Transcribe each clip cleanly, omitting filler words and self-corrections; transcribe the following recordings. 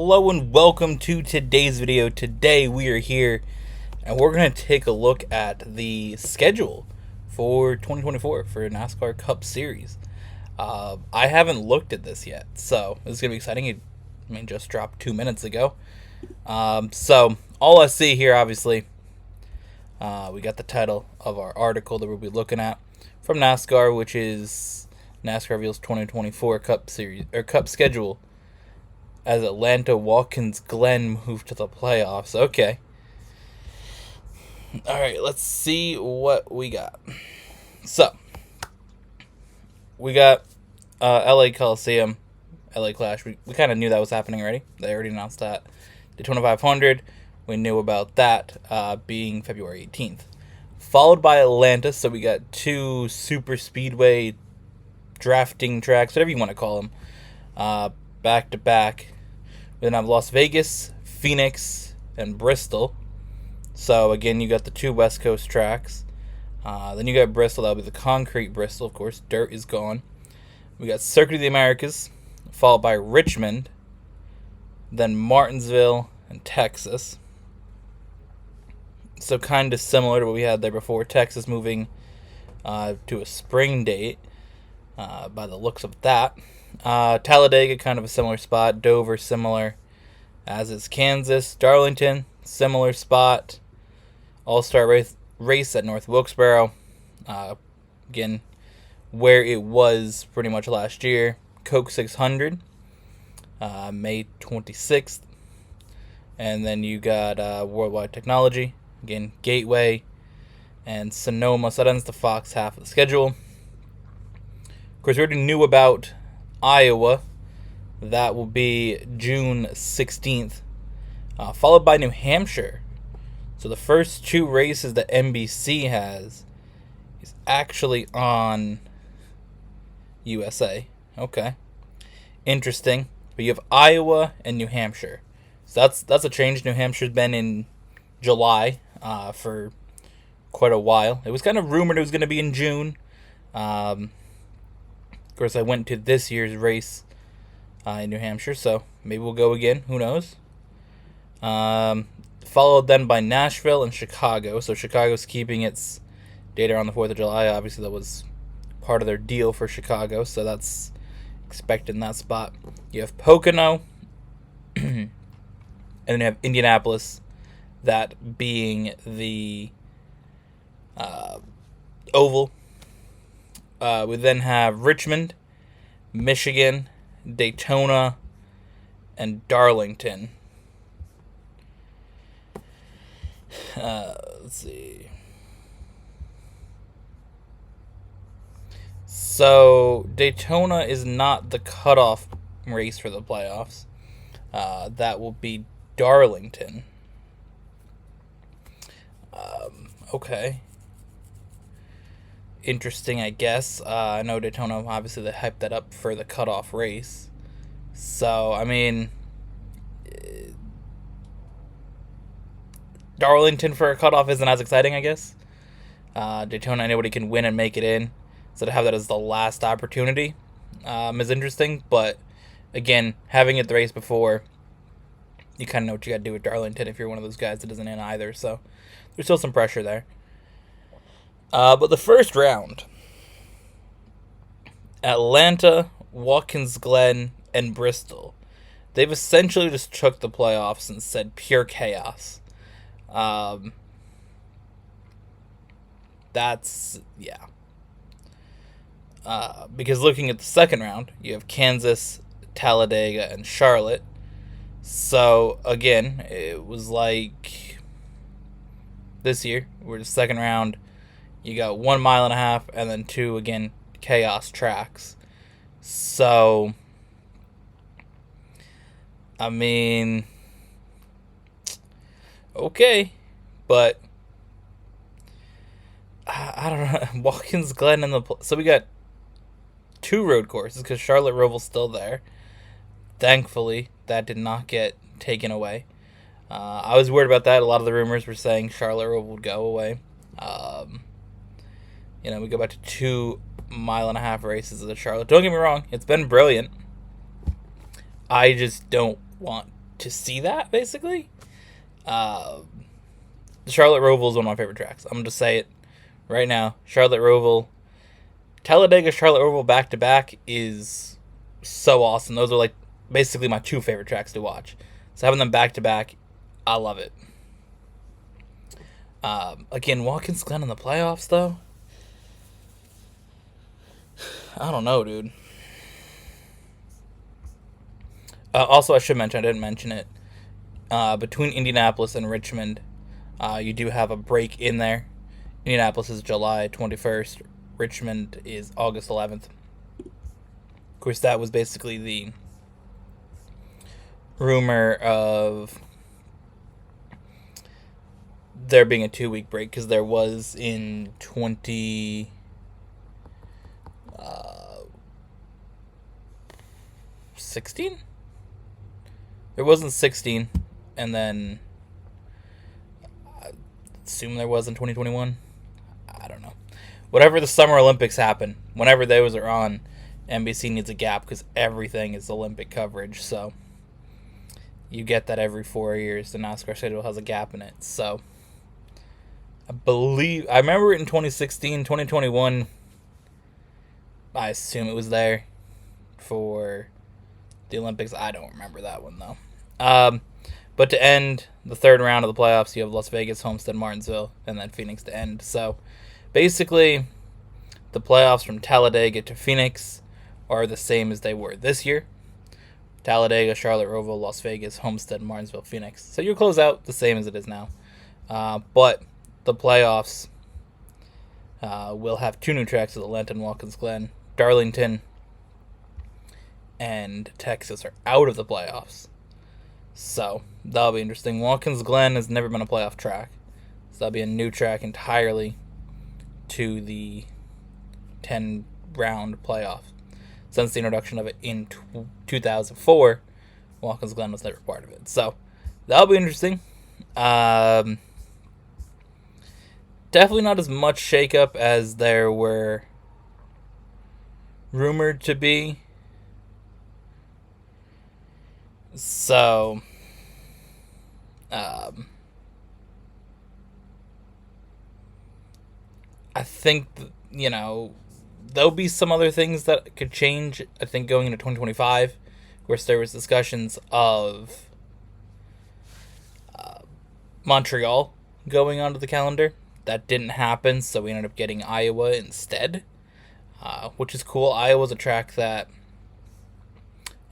Hello and welcome to today's video. Today we are here and we're going to take a look at the schedule for 2024 for NASCAR Cup Series. I haven't looked at this yet, so this is going to be exciting. It just dropped 2 minutes ago. So all I see here, obviously, we got the title of our article that we'll be looking at from NASCAR, which is NASCAR reveals 2024 Cup Series or Cup schedule as Atlanta Watkins Glen moved to the playoffs. Okay. All right, let's see what we got. So, we got LA Coliseum, LA Clash. We kind of knew that was happening already. They already announced that. Daytona 500, we knew about that being February 18th. Followed by Atlanta, so we got two super speedway drafting tracks, whatever you want to call them, back to back. We then have Las Vegas, Phoenix, and Bristol. So again, you got the two West Coast tracks. Then you got Bristol. That'll be the concrete Bristol, of course. Dirt is gone. We got Circuit of the Americas, followed by Richmond, then Martinsville and Texas. So kind of similar to what we had there before. Texas moving to a spring date by the looks of that. Talladega, kind of a similar spot. Dover, similar, as is Kansas. Darlington, similar spot. All-Star race at North Wilkesboro. Again, where it was pretty much last year. Coke 600, May 26th. And then you got Worldwide Technology. Again, Gateway and Sonoma. So that ends the Fox half of the schedule. Of course, we already knew about Iowa. That will be June 16th, followed by New Hampshire. So the first two races that NBC has is actually on USA. Okay, interesting. But you have Iowa and New Hampshire. So that's a change. New Hampshire's been in July for quite a while. It was kind of rumored it was going to be in June. Of course, I went to this year's race in New Hampshire, so maybe we'll go again. Who knows? Followed then by Nashville and Chicago. So Chicago's keeping its data on the 4th of July. Obviously, that was part of their deal for Chicago, so that's expected in that spot. You have Pocono, and then you have Indianapolis, that being the oval. We then have Richmond, Michigan, Daytona, and Darlington. Let's see. So Daytona is not the cutoff race for the playoffs. That will be Darlington. Okay. Interesting, I guess. I know Daytona, obviously, they hyped that up for the cutoff race. So, I mean, Darlington for a cutoff isn't as exciting, I guess. Daytona, anybody can win and make it in. So to have that as the last opportunity is interesting. But, again, having it the race before, you kind of know what you got to do with Darlington if you're one of those guys that isn't in either. So, there's still some pressure there. But the first round, Atlanta, Watkins Glen, and Bristol, they've essentially just took the playoffs and said pure chaos. That's, yeah. Because looking at the second round, you have Kansas, Talladega, and Charlotte. So, again, it was like this year, we're the second round. You got 1.5 miles and then two, again, chaos tracks. So, I mean, okay, but I don't know. Watkins Glen and so we got two road courses because Charlotte Roval's still there. Thankfully, that did not get taken away. I was worried about that. A lot of the rumors were saying Charlotte Roval would go away. We go back to 2.5 mile races of the Charlotte. Don't get me wrong, it's been brilliant. I just don't want to see that, basically. The Charlotte Roval is one of my favorite tracks. I'm going to say it right now. Charlotte Roval. Talladega, Charlotte Roval back-to-back is so awesome. Those are, like, basically my two favorite tracks to watch. So having them back-to-back, I love it. Again, Watkins Glen in the playoffs, though? I don't know, dude. Also, I should mention, I didn't mention it. Between Indianapolis and Richmond, you do have a break in there. Indianapolis is July 21st. Richmond is August 11th. Of course, that was basically the rumor of there being a 2-week break, because there was in 2016? There wasn't 16, and then I assume there was in 2021. I don't know. Whatever the Summer Olympics happen, whenever those are on, NBC needs a gap because everything is Olympic coverage. So you get that every 4 years. The NASCAR schedule has a gap in it. So I remember it in 2016, 2021. I assume it was there for the Olympics. I don't remember that one, though. But to end the third round of the playoffs, you have Las Vegas, Homestead, Martinsville, and then Phoenix to end. So basically, the playoffs from Talladega to Phoenix are the same as they were this year. Talladega, Charlotte Roval, Las Vegas, Homestead, Martinsville, Phoenix. So you close out the same as it is now. But the playoffs will have 2 new tracks at Atlanta and Watkins Glen. Darlington and Texas are out of the playoffs. So that'll be interesting. Watkins Glen has never been a playoff track. So that'll be a new track entirely to the 10-round playoff. Since the introduction of it in 2004, Watkins Glen was never part of it. So that'll be interesting. Definitely not as much shakeup as there were rumored to be. So, I think, there'll be some other things that could change, I think, going into 2025. Of course, there was discussions of Montreal going onto the calendar. That didn't happen, so we ended up getting Iowa instead, which is cool. Iowa's a track that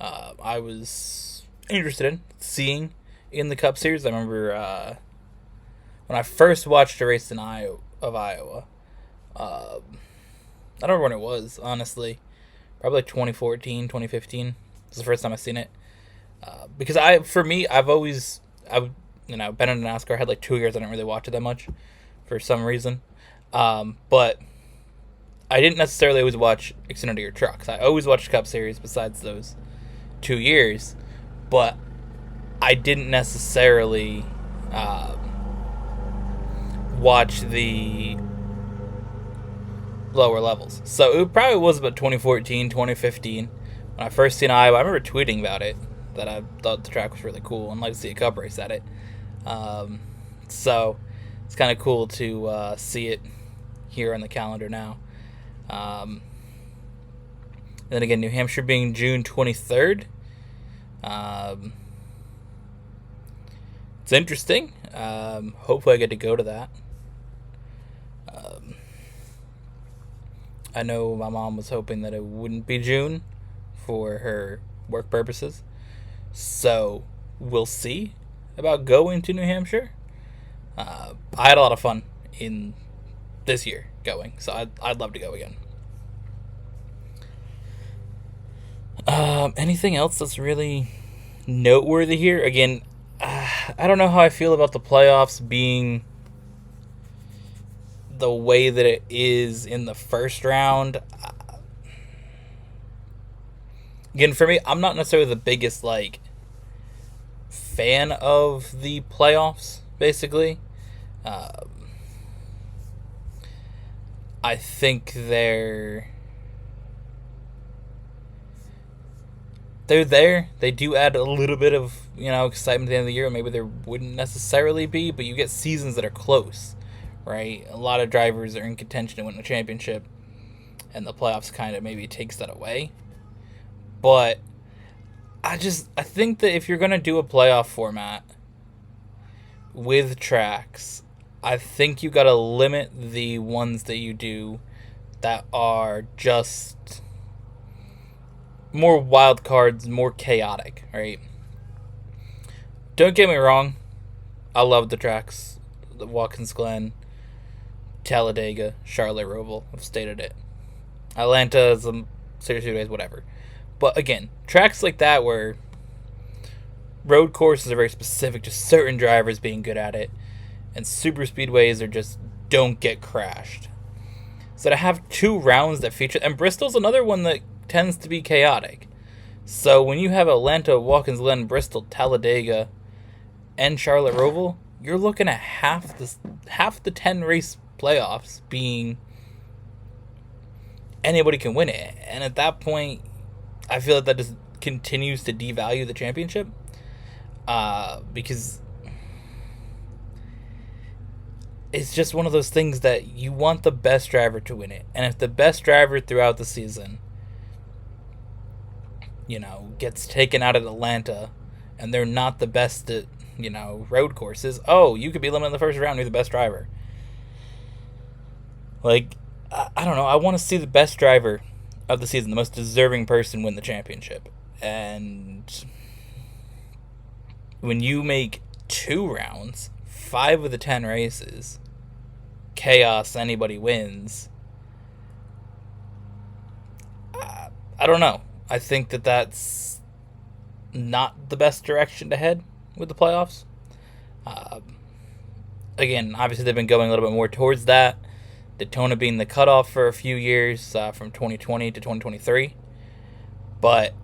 I was interested in seeing in the Cup Series. I remember when I first watched a race in Iowa. I don't remember when it was, honestly. Probably like 2014, 2015. This is the first time I've seen it. Because I've always, been in NASCAR. I had like 2 years I didn't really watch it that much for some reason. But I didn't necessarily always watch Xfinity or trucks. I always watched Cup Series besides those 2 years. But I didn't necessarily watch the lower levels. So it probably was about 2014, 2015. When I first seen Iowa, I remember tweeting about it, that I thought the track was really cool and like to see a Cup race at it. So it's kind of cool to see it here on the calendar now. And then again, New Hampshire being June 23rd. It's interesting. Hopefully I get to go to that. I know my mom was hoping that it wouldn't be June for her work purposes. So we'll see about going to New Hampshire. I had a lot of fun in this year going, so I'd love to go again. Anything else that's really noteworthy here? Again, I don't know how I feel about the playoffs being the way that it is in the first round. Again, for me, I'm not necessarily the biggest fan of the playoffs, basically. I think they're there. They do add a little bit of, excitement at the end of the year. Maybe there wouldn't necessarily be, but you get seasons that are close, right? A lot of drivers are in contention to win a championship, and the playoffs kind of maybe takes that away. But I think that if you're going to do a playoff format with tracks, I think you got to limit the ones that you do that are just more wild cards, more chaotic, right? Don't get me wrong, I love the tracks, the Watkins Glen, Talladega, Charlotte Roval. I've stated it. Atlanta is a Series Speedways, whatever. But again, tracks like that where road courses are very specific to certain drivers being good at it, and super speedways are just don't get crashed. So to have 2 rounds that feature, and Bristol's another one that tends to be chaotic. So when you have Atlanta, Watkins Glen, Bristol, Talladega, and Charlotte Roval, you're looking at half the 10 race playoffs being anybody can win it. And at that point, I feel like that just continues to devalue the championship, because it's just one of those things that you want the best driver to win it. And if the best driver throughout the season, gets taken out at Atlanta and they're not the best at, road courses, you could be eliminated in the first round, you're the best driver. Like, I don't know, I want to see the best driver of the season, the most deserving person, win the championship. And when you make 2 rounds, 5 of the 10 races, chaos, anybody wins, I don't know. I think that that's not the best direction to head with the playoffs. Again, obviously they've been going a little bit more towards that. Daytona being the cutoff for a few years, from 2020 to 2023. But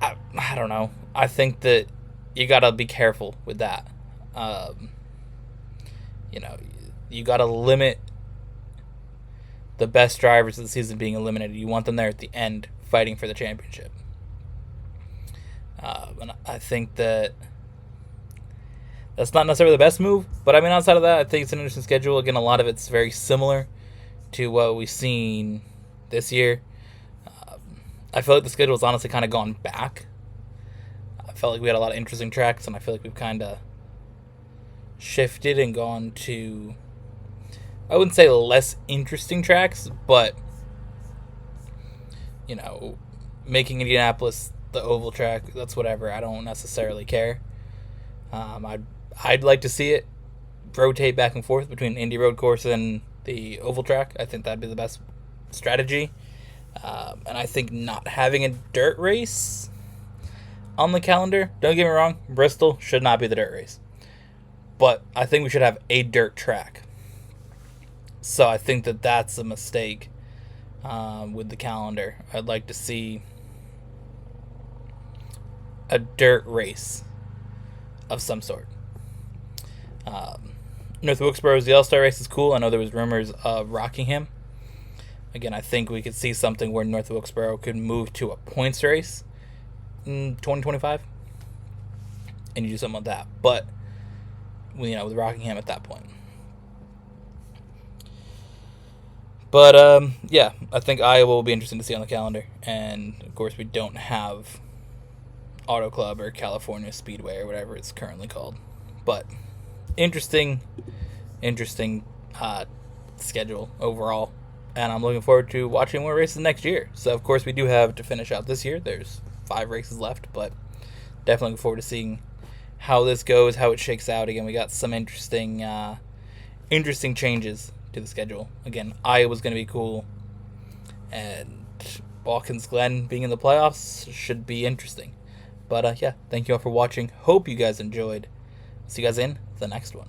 I don't know. I think that you got to be careful with that. You got to limit the best drivers of the season being eliminated. You want them there at the end fighting for the championship. And I think that that's not necessarily the best move, but I mean, outside of that, I think it's an interesting schedule. Again, a lot of it's very similar to what we've seen this year. I feel like the schedule's honestly kind of gone back. I felt like we had a lot of interesting tracks, and I feel like we've kind of shifted and gone to, I wouldn't say less interesting tracks, but, making Indianapolis the oval track, that's whatever. I don't necessarily care. I'd like to see it rotate back and forth between the Indy road course and the oval track. I think that'd be the best strategy. And I think not having a dirt race on the calendar, don't get me wrong, Bristol should not be the dirt race. But I think we should have a dirt track. So I think that that's a mistake with the calendar. I'd like to see a dirt race of some sort. North Wilkesboro's the All-Star race is cool. I know there was rumors of Rockingham. Again, I think we could see something where North Wilkesboro could move to a points race in 2025, and you do something like that. But with Rockingham at that point. But yeah, I think Iowa will be interesting to see on the calendar, and of course we don't have Auto Club or California Speedway or whatever it's currently called. But interesting schedule overall, and I'm looking forward to watching more races next year. So of course we do have to finish out this year. There's 5 races left, but definitely looking forward to seeing how this goes, how it shakes out. Again, we got some interesting changes to the schedule. Again, Iowa's going to be cool, and Watkins Glen being in the playoffs should be interesting. But yeah, thank you all for watching. Hope you guys enjoyed. See you guys in the next one.